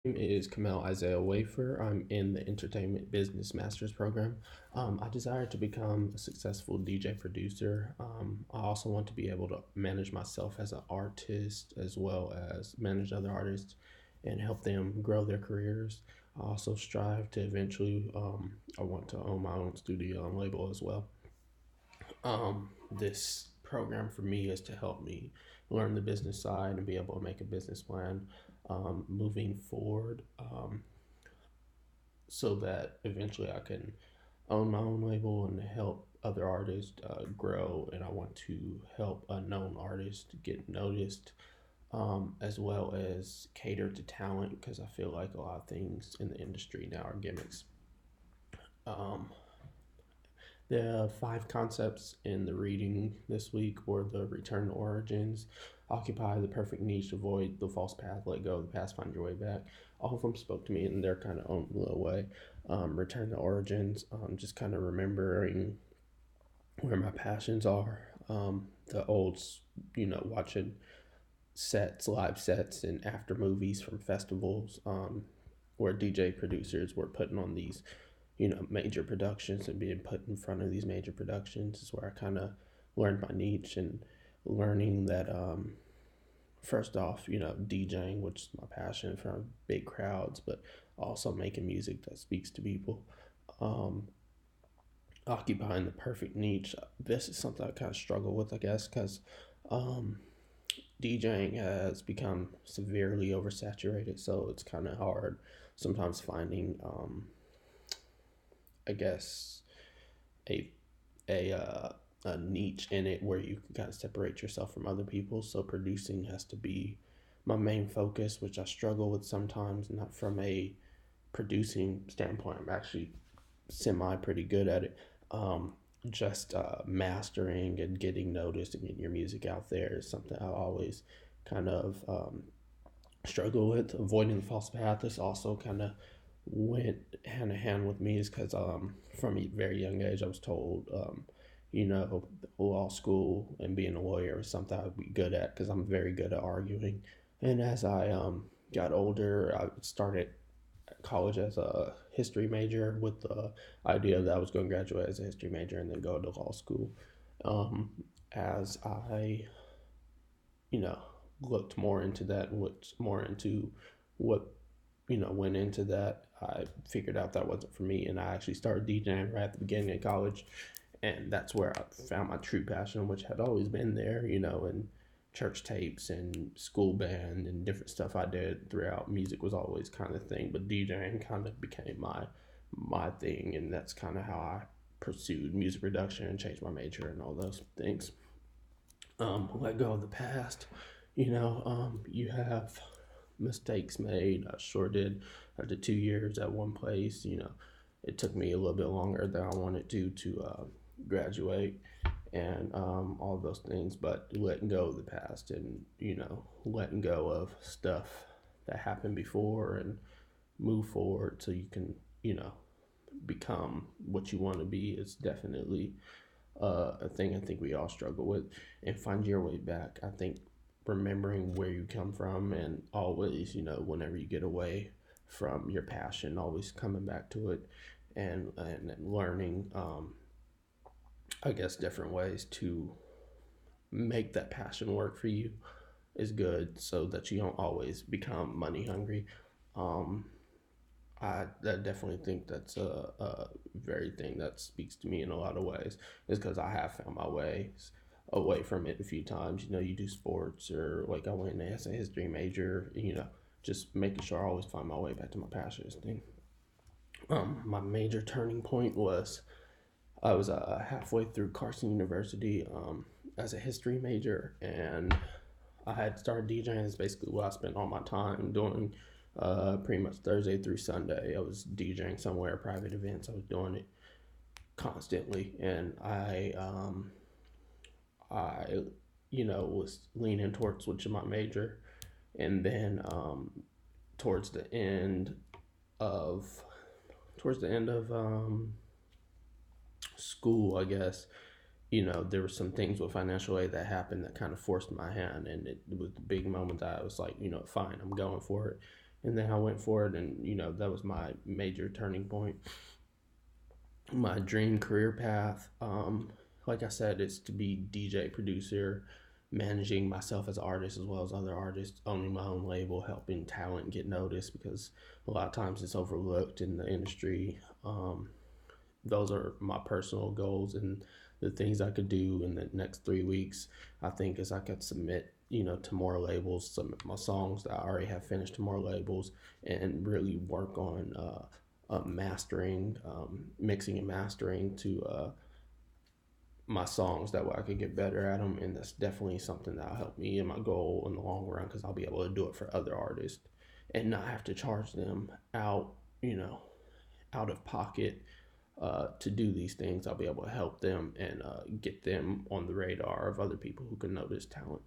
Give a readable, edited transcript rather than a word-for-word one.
name is Kamel Isaiah Wafer. I'm in the Entertainment Business Master's program. I desire to become a successful DJ producer. I also want to be able to manage myself as an artist as well as manage other artists and help them grow their careers. I also strive to eventually, I want to own my own studio and label as well. This program for me is to help me learn the business side and be able to make a business plan moving forward, so that eventually I can own my own label and help other artists grow. And I want to help unknown artists get noticed, as well as cater to talent, because I feel like a lot of things in the industry now are gimmicks. Um, The five concepts in the reading this week were the return to origins, occupy the perfect niche, avoid the false path, let go of the past, find your way back. All of them spoke to me in their kind of own little way. Return to origins, just kind of remembering where my passions are. The old, watching sets, live sets, and after movies from festivals, where DJ producers were putting on these major productions and being put in front of these major productions is where I kind of learned my niche and learning that, first off, DJing, which is my passion in front of big crowds, but also making music that speaks to people. Um, Occupying the perfect niche. This is something I kind of struggle with, I guess, because um, DJing has become severely oversaturated, so it's kind of hard sometimes finding, I guess, a a niche in it where you can kind of separate yourself from other people. So producing has to be my main focus, which I struggle with sometimes. Not from a producing standpoint, I'm actually semi pretty good at it. Just mastering and getting noticed and getting your music out there is something I always kind of struggle with. Avoiding the false path is also kind of went hand in hand with me, is because from a very young age I was told, law school and being a lawyer was something I'd be good at because I'm very good at arguing. And as I got older, I started college as a history major with the idea that I was going to graduate as a history major and then go to law school. Um, as I, you know, looked more into that and looked more into what went into that, I figured out that wasn't for me, and I actually started DJing right at the beginning of college, and that's where I found my true passion, which had always been there, and church tapes and school band and different stuff I did throughout. Music was always kind of thing, but DJing kind of became my thing, and that's kind of how I pursued music production and changed my major and all those things. Let go of the past. You have mistakes made. I sure did. After 2 years at one place, it took me a little bit longer than I wanted to graduate, and all those things. But letting go of the past and letting go of stuff that happened before and move forward so you can become what you want to be is definitely a thing I think we all struggle with. And find your way back. I think remembering where you come from and always, whenever you get away from your passion, always coming back to it and learning, I guess, different ways to make that passion work for you is good so that you don't always become money hungry. Um, I definitely think that's a very thing that speaks to me in a lot of ways, is because I have found my ways away from it a few times. You do sports, or like I went as a history major, just making sure I always find my way back to my passions thing. My major turning point was I was halfway through Carson University, as a history major, and I had started DJing. Is basically what I spent all my time doing. Pretty much Thursday through Sunday, I was DJing somewhere, private events. I was doing it constantly, and I was leaning towards switching my major, and then towards the end of towards the end of school, I guess, there were some things with financial aid that happened that kind of forced my hand, and it was the big moment that I was like, fine, I'm going for it. And then I went for it, and that was my major turning point. My dream career path, like I said, is to be DJ producer, managing myself as an artist as well as other artists, owning my own label, helping talent get noticed because a lot of times it's overlooked in the industry. Those are my personal goals and the things I could do in the next 3 weeks. I think is I could submit, to more labels, submit my songs that I already have finished to more labels, and really work on mastering, mixing and mastering to my songs. That way I could get better at them, and that's definitely something that'll help me in my goal in the long run because I'll be able to do it for other artists and not have to charge them out, out of pocket to do these things. I'll be able to help them and get them on the radar of other people who can notice talent.